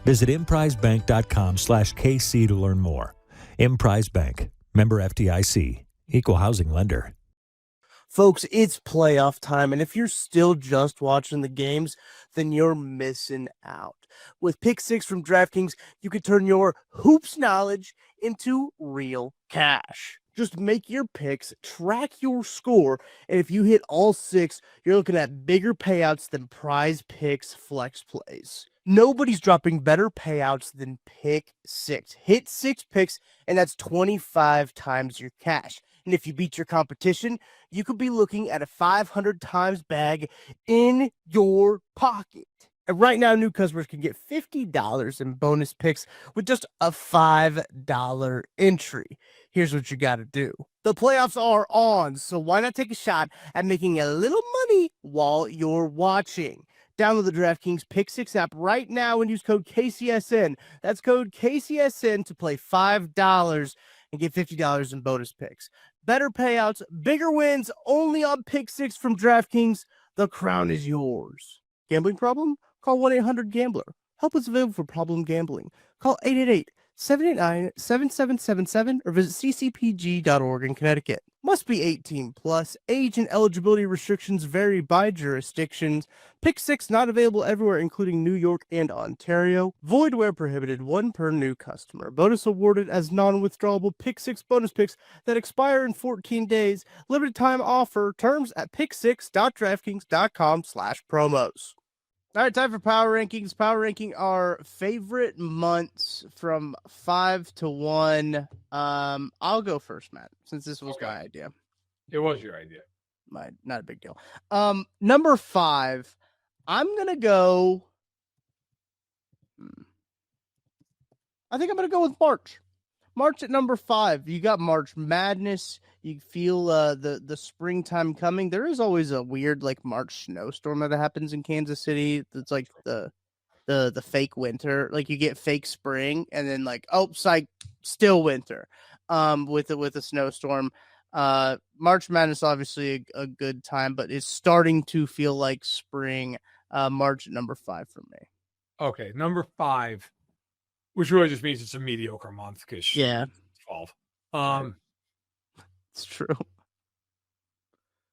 Visit emprisebank.com/KC to learn more. Emprise Bank, member FDIC, equal housing lender. Folks, it's playoff time, and if you're still just watching the games, then you're missing out. With Pick 6 from DraftKings, you can turn your hoops knowledge into real cash. Just make your picks, track your score, and if you hit all 6, you're looking at bigger payouts than Prize Picks flex plays. Nobody's dropping better payouts than Pick 6. Hit 6 picks, and that's 25 times your cash. And if you beat your competition, you could be looking at a 500 times bag in your pocket. And right now, new customers can get $50 in bonus picks with just a $5 entry. Here's what you got to do. The playoffs are on, so why not take a shot at making a little money while you're watching? Download the DraftKings Pick 6 app right now and use code KCSN. That's code KCSN to play $5 and get $50 in bonus picks. Better payouts, bigger wins, only on Pick 6 from DraftKings. The crown is yours. Gambling problem? Call 1-800-GAMBLER. Help is available for problem gambling. Call 888-789-7777 or visit ccpg.org in Connecticut. Must be 18 plus. Age and eligibility restrictions vary by jurisdictions. Pick 6 not available everywhere, including New York and Ontario. Void where prohibited. 1 per new customer. Bonus awarded as non-withdrawable Pick 6 bonus picks that expire in 14 days. Limited time offer. Terms at pick6.draftkings.com/promos. All right, time for power rankings. Power ranking our favorite months from 5 to 1. I'll go first, Matt, since this was my idea. It was your idea. Not a big deal. Number 5, I'm gonna go. I think I'm gonna go with March. March at number 5. You got March Madness. You feel the springtime coming. There is always a weird like March snowstorm that happens in Kansas City. It's like the fake winter. Like you get fake spring and then like psych, still winter. With a snowstorm. March Madness obviously a good time, but it's starting to feel like spring. March at number 5 for me. Okay, number 5, which really just means it's a mediocre month because it's 12. It's true.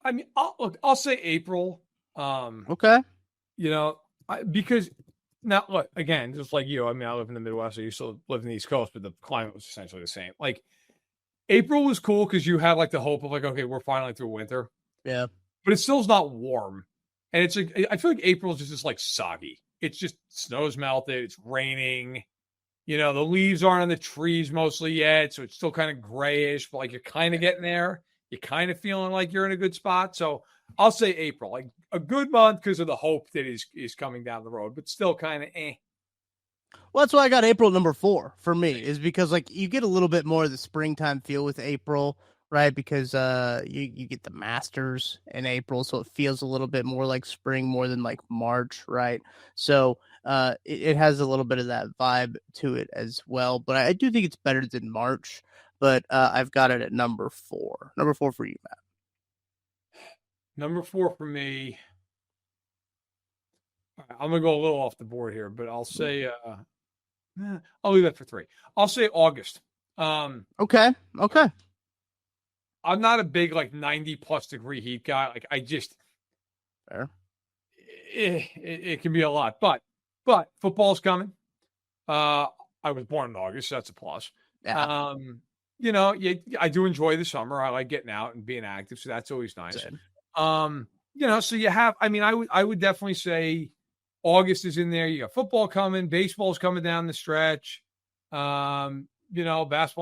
I mean, I'll say April. Okay. Because now look again, just like you. I mean, I live in the Midwest. I used to live in the East Coast, but the climate was essentially the same. Like April was cool because you had like the hope of like, okay, we're finally through winter. Yeah. But it still's not warm. And it's like, I feel like April is just like soggy. It's just snow's melted, it's raining. The leaves aren't on the trees mostly yet, so it's still kind of grayish, but like you're kind of getting there. You're kind of feeling like you're in a good spot. So I'll say April, like a good month because of the hope that is coming down the road, but still kind of eh. Well, that's why I got April number 4 for me, is because like you get a little bit more of the springtime feel with April, right? Because you get the Masters in April, so it feels a little bit more like spring more than like March, right? So it has a little bit of that vibe to it as well. But I do think it's better than March. But I've got it at number 4. Number 4 for you, Matt. Number 4 for me. I'm gonna go a little off the board here, but I'll say I'll leave that for 3. I'll say August. Okay. I'm not a big like 90+ degree heat guy. Like I just Fair. It can be a lot, but football's coming. I was born in August, so that's a plus. Yeah. I do enjoy the summer. I like getting out and being active, so that's always nice. Good. So you have. I mean, I would definitely say August is in there. You got football coming, baseball's coming down the stretch. Basketball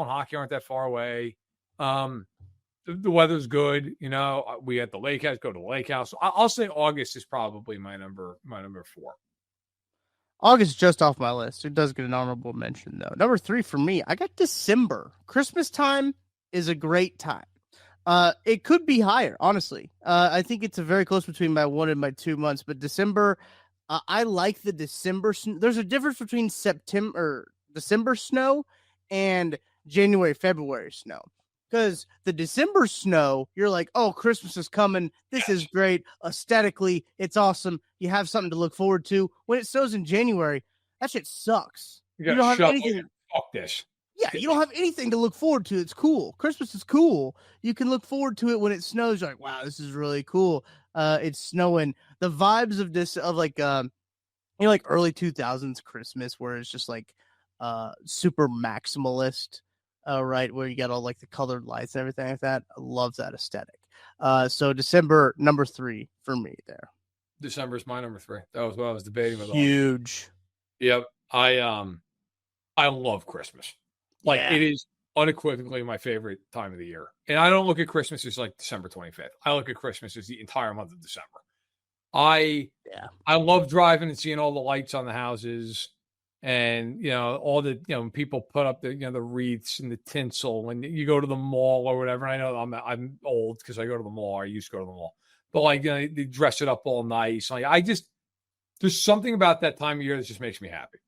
and hockey aren't that far away. The weather's good. We at the lake house, go to the lake house. So I'll say August is probably my number 4. August is just off my list. It does get an honorable mention, though. Number 3 for me, I got December. Christmas time is a great time. It could be higher, honestly. I think it's a very close between my 1 and my 2 months, but December, I like the December. There's a difference between December snow and January, February snow. Because the December snow, you're like, oh, Christmas is coming. This is great. Aesthetically, it's awesome. You have something to look forward to. When it snows in January, that shit sucks. You don't have anything. Fuck this. Yeah, you don't have anything to look forward to. It's cool. Christmas is cool. You can look forward to it when it snows. You're like, wow, this is really cool. It's snowing. The vibes of this, of like, like early 2000s Christmas, where it's just like super maximalist. Right, where you got all like the colored lights and everything like that. I love that aesthetic. So December, number 3 for me there. December's my number 3. That was what I was debating with. Huge. Yep. I love Christmas. Like It is unequivocally my favorite time of the year. And I don't look at Christmas as like December 25th. I look at Christmas as the entire month of December. I love driving and seeing all the lights on the houses. And all the people put up the the wreaths and the tinsel, and you go to the mall or whatever. And I know I'm old because I go to the mall. I used to go to the mall, but like they dress it up all nice. Like there's something about that time of year that just makes me happy.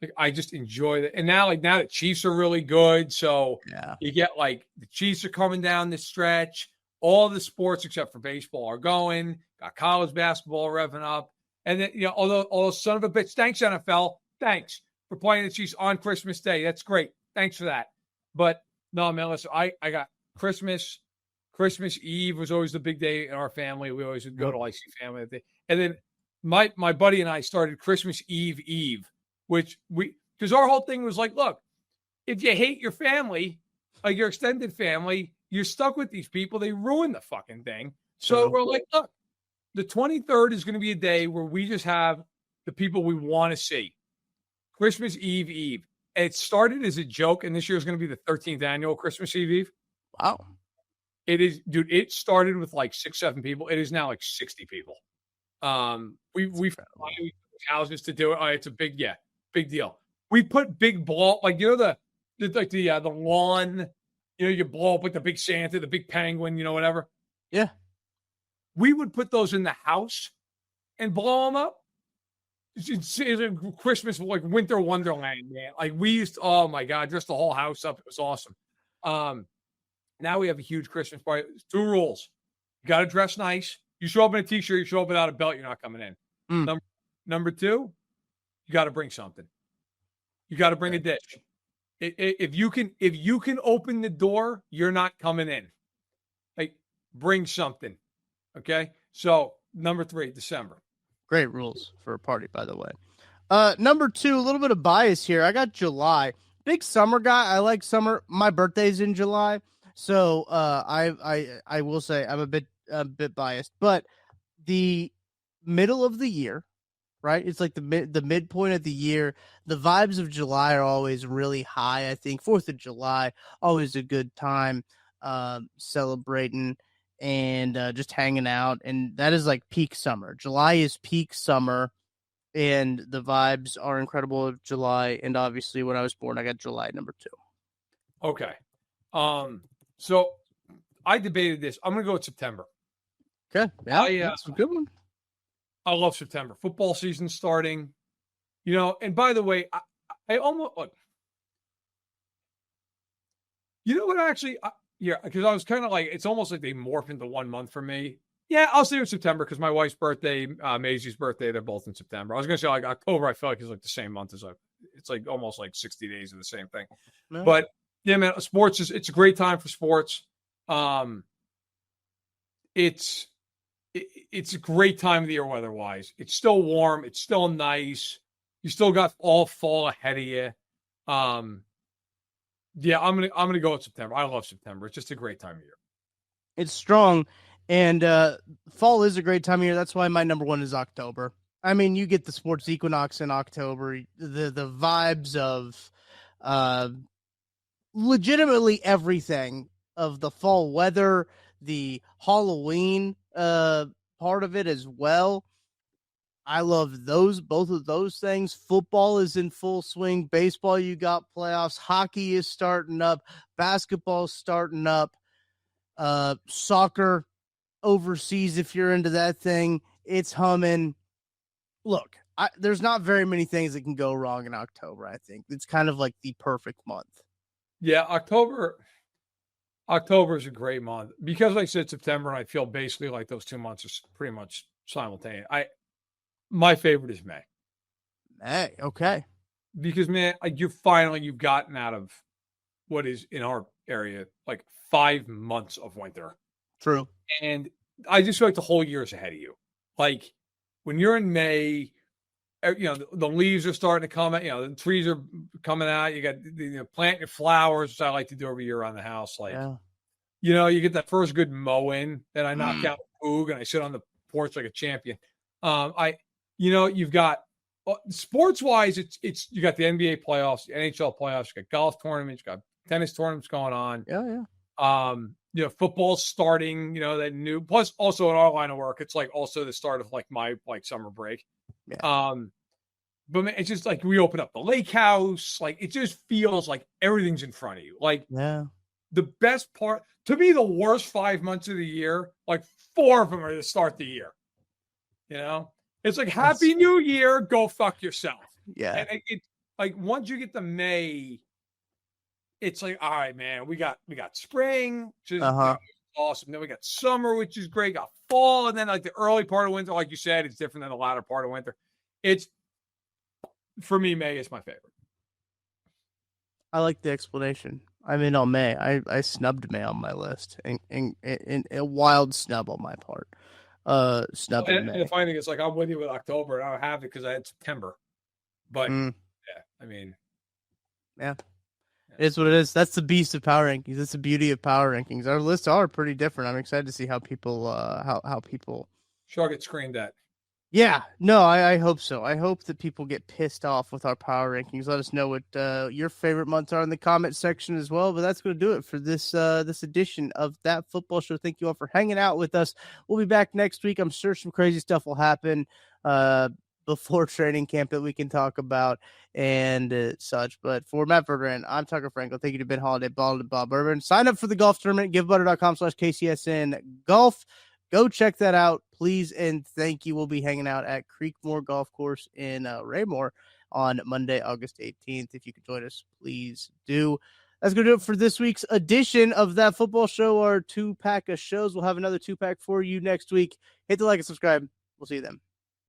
Like I just enjoy that. And now the Chiefs are really good, so you get like the Chiefs are coming down this stretch. All the sports except for baseball are going. Got college basketball revving up, and then although son of a bitch, thanks NFL. Thanks for playing the Chiefs on Christmas Day. That's great. Thanks for that. But no, man, listen, I got Christmas. Christmas Eve was always the big day in our family. We always would go to like see family that day. And then my buddy and I started Christmas Eve, which because our whole thing was like, look, if you hate your family, like your extended family, you're stuck with these people. They ruin the fucking thing. So we're like, look, the 23rd is going to be a day where we just have the people we want to see. Christmas Eve. It started as a joke, and this year is going to be the 13th annual Christmas Eve. Wow. It is, dude. It started with like 6-7 people. It is now like 60 people. We find houses to do it. It's a big deal. We put big blow, like the lawn. You blow up like the big Santa, the big penguin, whatever. Yeah. We would put those in the house and blow them up. It's Christmas, like winter wonderland, man. Like we used to, oh my God, dress the whole house up. It was awesome. Now we have a huge Christmas party. 2 rules. You got to dress nice. You show up in a t-shirt, you show up without a belt, you're not coming in. Number 2, you got to bring something. You got to bring a dish. If you can open the door, you're not coming in. Like bring something. Okay. So number 3, December. Great rules for a party, by the way. Number 2, a little bit of bias here. I got July. Big summer guy. I like summer. My birthday's in July. So I will say I'm a bit biased, but the middle of the year, right? It's like the midpoint of the year. The vibes of July are always really high. I think 4th of July, always a good time, celebrating and just hanging out. And that is like peak summer. July is peak summer, and the vibes are incredible of July. And obviously, when I was born, I got July number 2. Okay. So I debated this. I'm going to go with September. Okay. Yeah, that's a good one. I love September. Football season starting. And by the way, I almost look. You know what? Actually, because I was kind of like, it's almost like they morph into 1 month for me. Yeah, I'll say it's September because my wife's birthday, Maisie's birthday, they're both in September. I was going to say like October. I feel like it's like the same month as it's like almost like 60 days of the same thing. No. But yeah, man, it's a great time for sports. It's a great time of the year weather-wise. It's still warm. It's still nice. You still got all fall ahead of you. Yeah, I'm gonna go with September. I love September. It's just a great time of year. It's strong, and fall is a great time of year. That's why my number 1 is October. I mean, you get the sports equinox in October. The vibes of legitimately everything of the fall weather, the Halloween part of it as well. I love both of those things. Football is in full swing. Baseball, you got playoffs. Hockey is starting up. Basketball is starting up. Soccer overseas, if you're into that thing, it's humming. Look, there's not very many things that can go wrong in October, I think. It's kind of like the perfect month. Yeah, October is a great month because I said September, and I feel basically like those 2 months are pretty much simultaneous. My favorite is May. May, okay. Because man, like you've gotten out of what is in our area like 5 months of winter. True. And I just feel like the whole year is ahead of you. Like when you're in May, the leaves are starting to come out, the trees are coming out. You got plant your flowers, which I like to do every year around the house. Like, you get that first good mow in, then I knock out the poog and I sit on the porch like a champion. You've got sports wise, it's you got the NBA playoffs, the NHL playoffs, you got golf tournaments, you got tennis tournaments going on. Yeah. Football's starting, that new, plus also in our line of work, it's like also the start of like my like summer break. Yeah. But man, it's just like we open up the lake house, like it just feels like everything's in front of you. Like the best part to me, the worst 5 months of the year, like 4 of them are to start the year. It's like Happy New Year, go fuck yourself. Yeah. And like once you get to May, it's like, all right, man, we got spring, which is awesome. Then we got summer, which is great. Got fall, and then like the early part of winter, like you said, it's different than the latter part of winter. It's for me, May is my favorite. I like the explanation. I'm in on May. I snubbed May on my list, and a wild snub on my part. Snub and the funny thing is, like, I'm with you with October, and I don't have it because I had September. But yeah, I mean, yeah. It is what it is. That's the beast of power rankings. That's the beauty of power rankings. Our lists are pretty different. I'm excited to see how people how people sure get screamed at. Yeah, no, I hope so. I hope that people get pissed off with our power rankings. Let us know what your favorite months are in the comment section as well. But that's going to do it for this edition of That Football Show. Thank you all for hanging out with us. We'll be back next week. I'm sure some crazy stuff will happen before training camp that we can talk about and such. But for Matt Verderame, I'm Tucker Franklin. Thank you to Ben Holiday, Ball and Bob Bourbon. Sign up for the golf tournament, givebutter.com/KCSN golf. Go check that out, please, and thank you. We'll be hanging out at Creekmore Golf Course in Raymore on Monday, August 18th. If you could join us, please do. That's going to do it for this week's edition of That Football Show, our 2-pack of shows. We'll have another 2-pack for you next week. Hit the like and subscribe. We'll see you then.